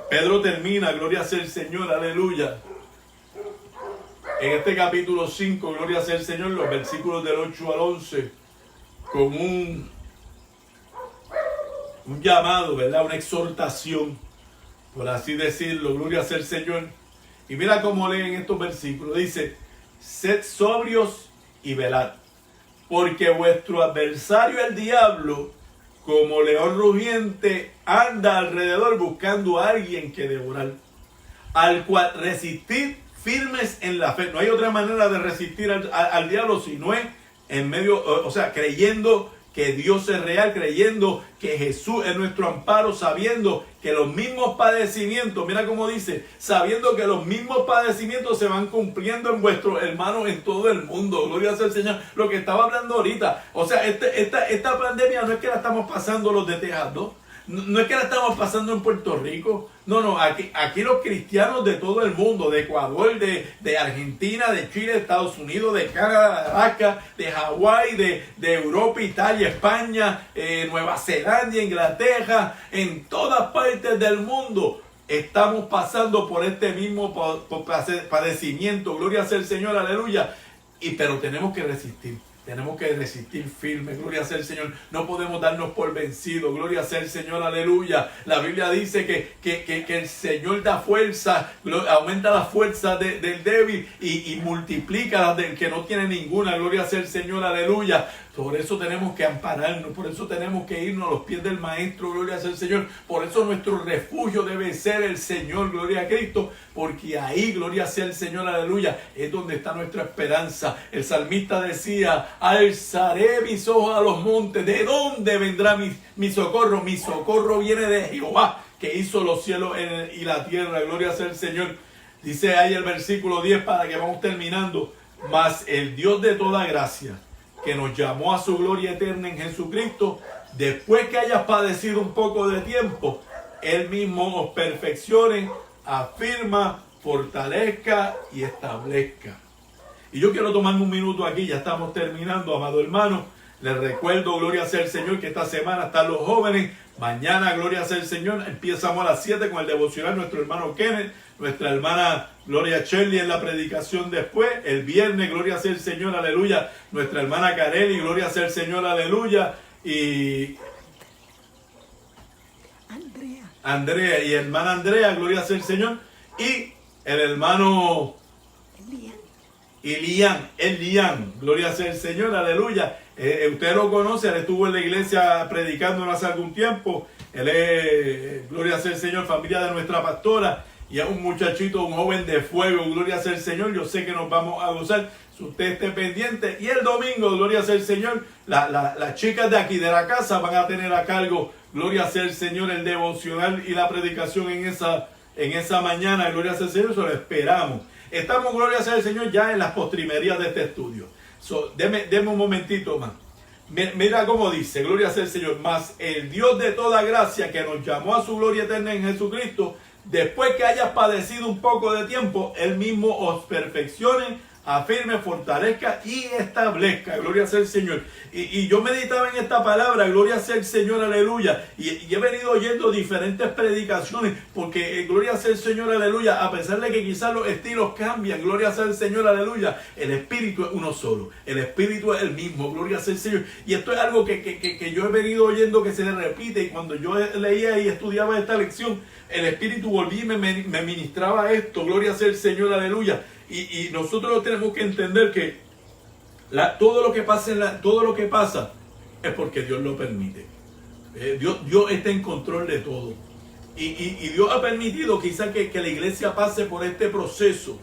Pedro termina, gloria sea el Señor, aleluya, en este capítulo 5, gloria sea el Señor, los versículos del 8 al 11, con un llamado, ¿verdad? Una exhortación, por así decirlo, gloria sea el Señor. Y mira cómo leen estos versículos. Dice, sed sobrios y velad, porque vuestro adversario el diablo, como león rugiente, anda alrededor buscando a alguien que devorar, al cual resistid firmes en la fe. No hay otra manera de resistir al diablo si no es en medio, o sea, creyendo que Dios es real, creyendo que Jesús es nuestro amparo, sabiendo que los mismos padecimientos, mira cómo dice, sabiendo que los mismos padecimientos se van cumpliendo en vuestros hermanos en todo el mundo. Gloria sea al Señor. Lo que estaba hablando ahorita, o sea, esta pandemia no es que la estamos pasando los de Texas, ¿no? No es que la estamos pasando en Puerto Rico. No, aquí los cristianos de todo el mundo, de Ecuador, de Argentina, de Chile, de Estados Unidos, de Canadá, de Alaska, de Hawái, de Europa, Italia, España, Nueva Zelanda, Inglaterra, en todas partes del mundo estamos pasando por este mismo padecimiento. Gloria sea el Señor, aleluya. Pero tenemos que resistir. Tenemos que resistir firme, gloria sea el Señor. No podemos darnos por vencidos, gloria sea el Señor, aleluya. La Biblia dice que el Señor da fuerza, aumenta la fuerza del débil y multiplica la del que no tiene ninguna, gloria sea el Señor, aleluya. Por eso tenemos que ampararnos, por eso tenemos que irnos a los pies del Maestro, gloria sea el Señor. Por eso nuestro refugio debe ser el Señor, gloria a Cristo, porque ahí, gloria sea el Señor, aleluya, es donde está nuestra esperanza. El salmista decía, alzaré mis ojos a los montes, ¿de dónde vendrá mi socorro? Mi socorro viene de Jehová, que hizo los cielos y la tierra, gloria sea el Señor. Dice ahí el versículo 10, para que vamos terminando, mas el Dios de toda gracia, que nos llamó a su gloria eterna en Jesucristo, después que hayas padecido un poco de tiempo, Él mismo os perfeccione, afirma, fortalezca y establezca. Y yo quiero tomarme un minuto aquí, ya estamos terminando, amado hermano. Les recuerdo, gloria sea el Señor, que esta semana están los jóvenes. Mañana, gloria sea el Señor, empezamos a las 7 con el devocional, nuestro hermano Kenneth, nuestra hermana Gloria Shirley en la predicación después. El viernes, gloria sea el Señor, aleluya, nuestra hermana Kareli, gloria sea el Señor, aleluya. Y Andrea y hermana Andrea, gloria sea el Señor. Y el hermano Elian, gloria sea el Señor, aleluya. Usted lo conoce, él estuvo en la iglesia predicando hace algún tiempo. Él es, gloria sea el Señor, familia de nuestra pastora. Y es un muchachito, un joven de fuego, gloria sea el Señor. Yo sé que nos vamos a gozar, si usted esté pendiente. Y el domingo, gloria sea el Señor, las chicas de aquí de la casa van a tener a cargo, gloria sea el Señor, el devocional y la predicación en esa mañana, gloria sea el Señor. Eso lo esperamos. Estamos, gloria sea el Señor, ya en las postrimerías de este estudio. Deme un momentito más. Mira cómo dice, gloria sea el Señor, mas el Dios de toda gracia, que nos llamó a su gloria eterna en Jesucristo, después que hayas padecido un poco de tiempo, Él mismo os perfeccione, afirme, fortalezca y establezca. Gloria sea el Señor. Y yo meditaba en esta palabra, gloria sea el Señor, aleluya. Y he venido oyendo diferentes predicaciones, porque gloria sea el Señor, aleluya. A pesar de que quizás los estilos cambian, gloria sea el Señor, aleluya. El Espíritu es uno solo. El Espíritu es el mismo, gloria sea el Señor. Y esto es algo que yo he venido oyendo que se repite. Y cuando yo leía y estudiaba esta lección, el Espíritu volvía y me ministraba esto, gloria sea el Señor, aleluya. Y nosotros tenemos que entender que todo lo que pasa es porque Dios lo permite. Dios está en control de todo. Y Dios ha permitido quizás que la iglesia pase por este proceso.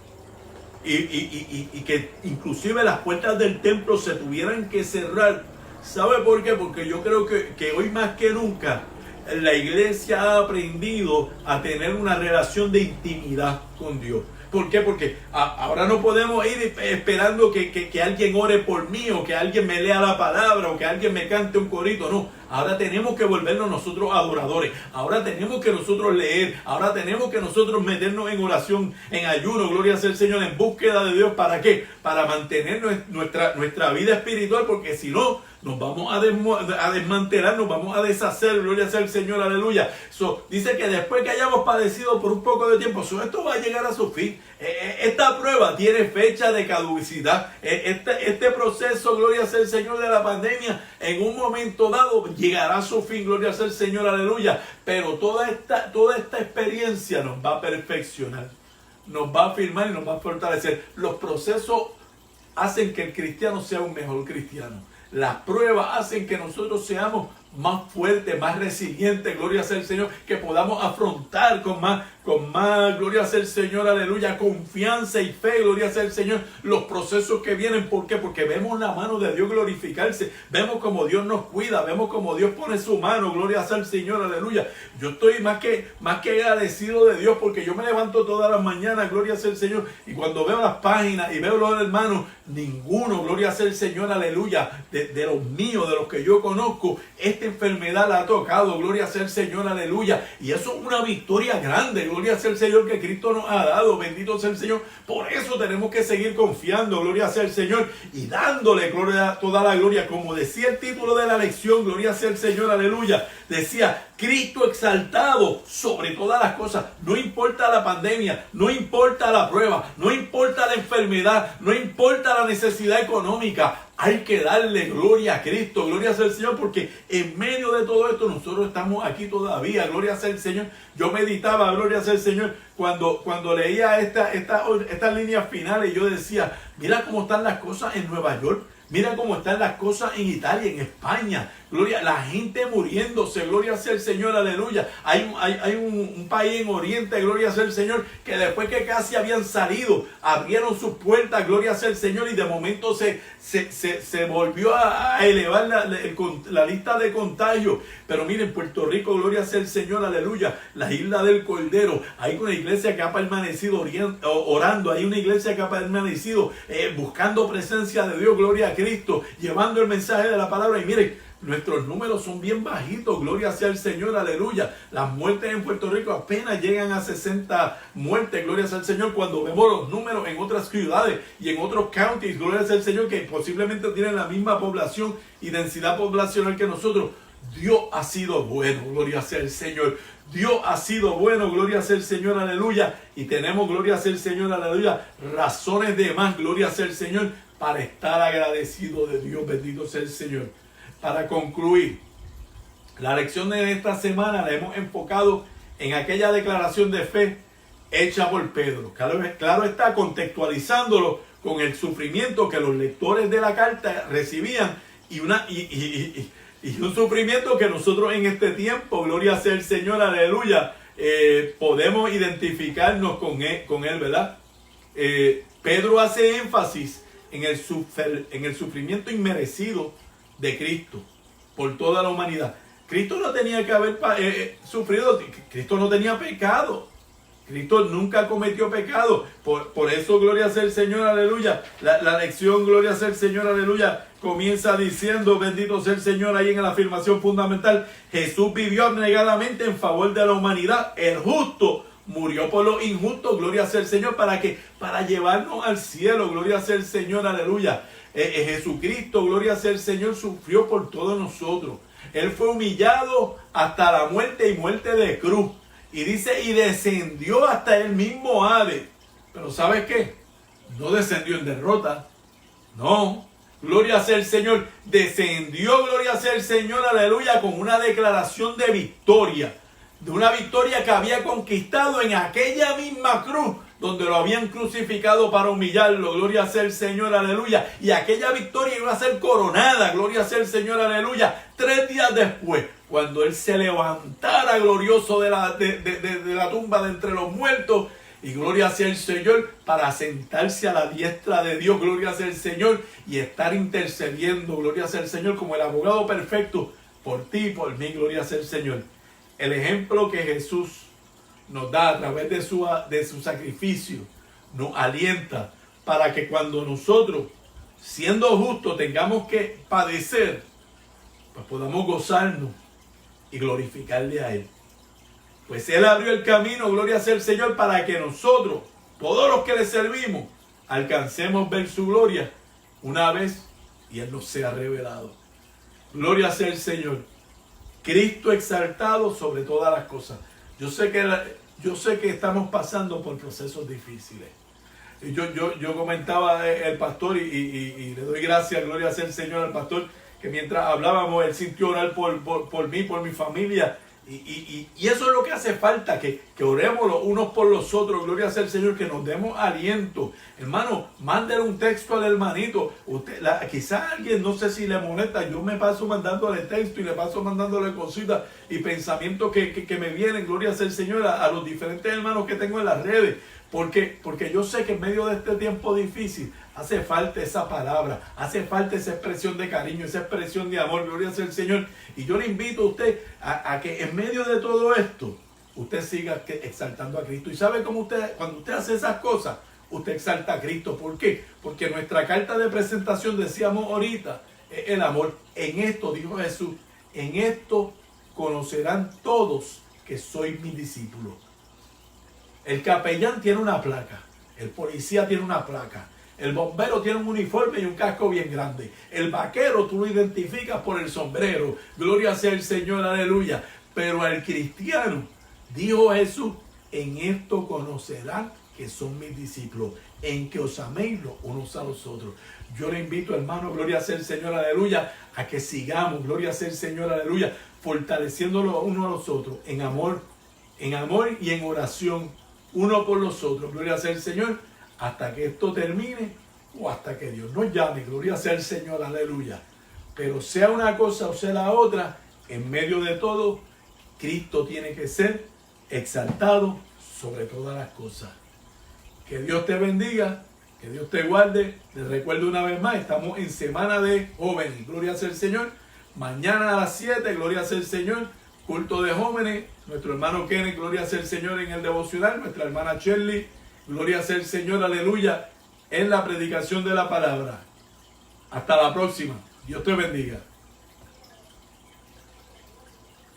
Y que inclusive las puertas del templo se tuvieran que cerrar. ¿Sabe por qué? Porque yo creo que hoy más que nunca la iglesia ha aprendido a tener una relación de intimidad con Dios. ¿Por qué? Porque ahora no podemos ir esperando que alguien ore por mí, o que alguien me lea la palabra, o que alguien me cante un corito. No, ahora tenemos que volvernos nosotros adoradores. Ahora tenemos que nosotros leer. Ahora tenemos que nosotros meternos en oración, en ayuno, gloria sea el Señor, en búsqueda de Dios. ¿Para qué? Para mantener nuestra vida espiritual, porque si no, nos vamos a desmantelar, nos vamos a deshacer, gloria sea el Señor, aleluya. Dice que después que hayamos padecido por un poco de tiempo, esto va a llegar a su fin. Esta prueba tiene fecha de caducidad. Este proceso, gloria sea el Señor, de la pandemia, en un momento dado llegará a su fin, gloria sea el Señor, aleluya. Pero toda esta experiencia nos va a perfeccionar, nos va a afirmar y nos va a fortalecer. Los procesos hacen que el cristiano sea un mejor cristiano. Las pruebas hacen que nosotros seamos más fuertes, más resilientes, gloria sea el Señor, que podamos afrontar con más, gloria sea el Señor, aleluya, confianza y fe, gloria sea el Señor, los procesos que vienen. ¿Por qué? Porque vemos la mano de Dios glorificarse, vemos como Dios nos cuida, vemos como Dios pone su mano, gloria sea el Señor, aleluya. Yo estoy más que agradecido de Dios, porque yo me levanto todas las mañanas, gloria sea el Señor, y cuando veo las páginas y veo los hermanos, ninguno, gloria sea el Señor, aleluya, de los míos, de los que yo conozco, esta enfermedad la ha tocado, gloria sea el Señor, aleluya. Y eso es una victoria grande, gloria sea el Señor, que Cristo nos ha dado, bendito sea el Señor. Por eso tenemos que seguir confiando, gloria sea el Señor, y dándole toda la gloria, como decía el título de la lección, gloria sea el Señor, aleluya. Decía, Cristo exaltado sobre todas las cosas. No importa la pandemia, no importa la prueba, no importa la enfermedad, no importa la necesidad económica. Hay que darle gloria a Cristo, gloria sea el Señor, porque en medio de todo esto nosotros estamos aquí todavía, gloria sea el Señor. Yo meditaba, gloria sea el Señor, cuando leía estas líneas finales, yo decía, mira cómo están las cosas en Nueva York. Mira cómo están las cosas en Italia, en España. Gloria, la gente muriéndose. Gloria sea el Señor, aleluya. Hay un país en Oriente, gloria sea el Señor, que después que casi habían salido, abrieron sus puertas, gloria sea el Señor, y de momento se volvió a elevar la lista de contagios. Pero miren, Puerto Rico, gloria sea el Señor, aleluya. La isla del Cordero, hay una iglesia que ha permanecido orando, hay una iglesia que ha permanecido buscando presencia de Dios, gloria a Cristo, llevando el mensaje de la palabra. Y miren, nuestros números son bien bajitos, gloria sea el Señor, aleluya. Las muertes en Puerto Rico apenas llegan a 60 muertes, gloria sea el Señor. Cuando vemos los números en otras ciudades y en otros counties, gloria sea el Señor, que posiblemente tienen la misma población y densidad poblacional que nosotros. Dios ha sido bueno, gloria sea el Señor. Dios ha sido bueno, gloria sea el Señor, aleluya. Y tenemos, gloria sea el Señor, aleluya, razones de más, gloria sea el Señor, para estar agradecido de Dios. Bendito sea el Señor. Para concluir, la lección de esta semana la hemos enfocado en aquella declaración de fe hecha por Pedro. Claro está, contextualizándolo con el sufrimiento que los lectores de la carta recibían y un sufrimiento que nosotros en este tiempo, gloria sea el Señor, aleluya, podemos identificarnos con él, ¿verdad? Pedro hace énfasis en el sufrimiento inmerecido de Cristo por toda la humanidad. Cristo no tenía que haber sufrido, Cristo no tenía pecado. Cristo nunca cometió pecado. Por eso, gloria sea el Señor, aleluya. La lección, gloria sea el Señor, aleluya, comienza diciendo, bendito sea el Señor, ahí en la afirmación fundamental: Jesús vivió abnegadamente en favor de la humanidad. El justo murió por los injustos, gloria sea el Señor, para llevarnos al cielo, gloria sea el Señor, aleluya. Jesucristo, gloria sea el Señor, sufrió por todos nosotros. Él fue humillado hasta la muerte y muerte de cruz. Y dice, y descendió hasta el mismo Hades. Pero ¿sabes qué? No descendió en derrota. No. Gloria sea el Señor. Descendió, gloria sea el Señor, aleluya, con una declaración de victoria. De una victoria que había conquistado en aquella misma cruz donde lo habían crucificado para humillarlo. Gloria sea el Señor, aleluya. Y aquella victoria iba a ser coronada, gloria sea el Señor, aleluya, 3 días después, cuando Él se levantara glorioso de la tumba de entre los muertos. Y gloria sea el Señor, para sentarse a la diestra de Dios, gloria sea el Señor, y estar intercediendo, gloria sea el Señor, como el abogado perfecto por ti y por mí, gloria sea el Señor. El ejemplo que Jesús nos da a través de su sacrificio nos alienta para que cuando nosotros, siendo justos, tengamos que padecer, pues podamos gozarnos y glorificarle a Él. Pues Él abrió el camino, gloria sea el Señor, para que nosotros, todos los que le servimos, alcancemos ver su gloria una vez y Él nos sea revelado. Gloria sea el Señor. Cristo exaltado sobre todas las cosas. Yo sé que estamos pasando por procesos difíciles. Yo comentaba el pastor y le doy gracias, gloria sea el Señor, al pastor, que mientras hablábamos, él sintió orar por mí, por mi familia. Y eso es lo que hace falta, que oremos los unos por los otros, gloria sea el Señor, que nos demos aliento. Hermano, mándele un texto al hermanito. Quizás alguien, no sé si le molesta, yo me paso mandándole texto y le paso mandándole cositas y pensamientos que me vienen, gloria sea el Señor, a los diferentes hermanos que tengo en las redes. Porque yo sé que en medio de este tiempo difícil hace falta esa palabra, hace falta esa expresión de cariño, esa expresión de amor, gloria sea el Señor. Y yo le invito a usted a que en medio de todo esto, usted siga exaltando a Cristo. ¿Y sabe cómo cuando usted hace esas cosas, usted exalta a Cristo? ¿Por qué? Porque nuestra carta de presentación, decíamos ahorita, es el amor. En esto, dijo Jesús, en esto conocerán todos que soy mi discípulo. El capellán tiene una placa, el policía tiene una placa, el bombero tiene un uniforme y un casco bien grande, el vaquero tú lo identificas por el sombrero, gloria sea el Señor, aleluya. Pero al cristiano, dijo Jesús, en esto conocerán que son mis discípulos, en que os améis los unos a los otros. Yo le invito, hermano, gloria sea el Señor, aleluya, a que sigamos, gloria sea el Señor, aleluya, fortaleciéndolo unos a los otros en amor y en oración, uno por los otros, gloria sea el Señor, hasta que esto termine o hasta que Dios nos llame, gloria sea el Señor, aleluya. Pero sea una cosa o sea la otra, en medio de todo, Cristo tiene que ser exaltado sobre todas las cosas. Que Dios te bendiga, que Dios te guarde. Les recuerdo una vez más, estamos en Semana de Jóvenes, gloria sea el Señor. Mañana a las 7, gloria sea el Señor, culto de jóvenes. Nuestro hermano Kenneth, gloria sea el Señor en el devocional. Nuestra hermana Shirley, gloria sea el Señor, aleluya, en la predicación de la palabra. Hasta la próxima. Dios te bendiga.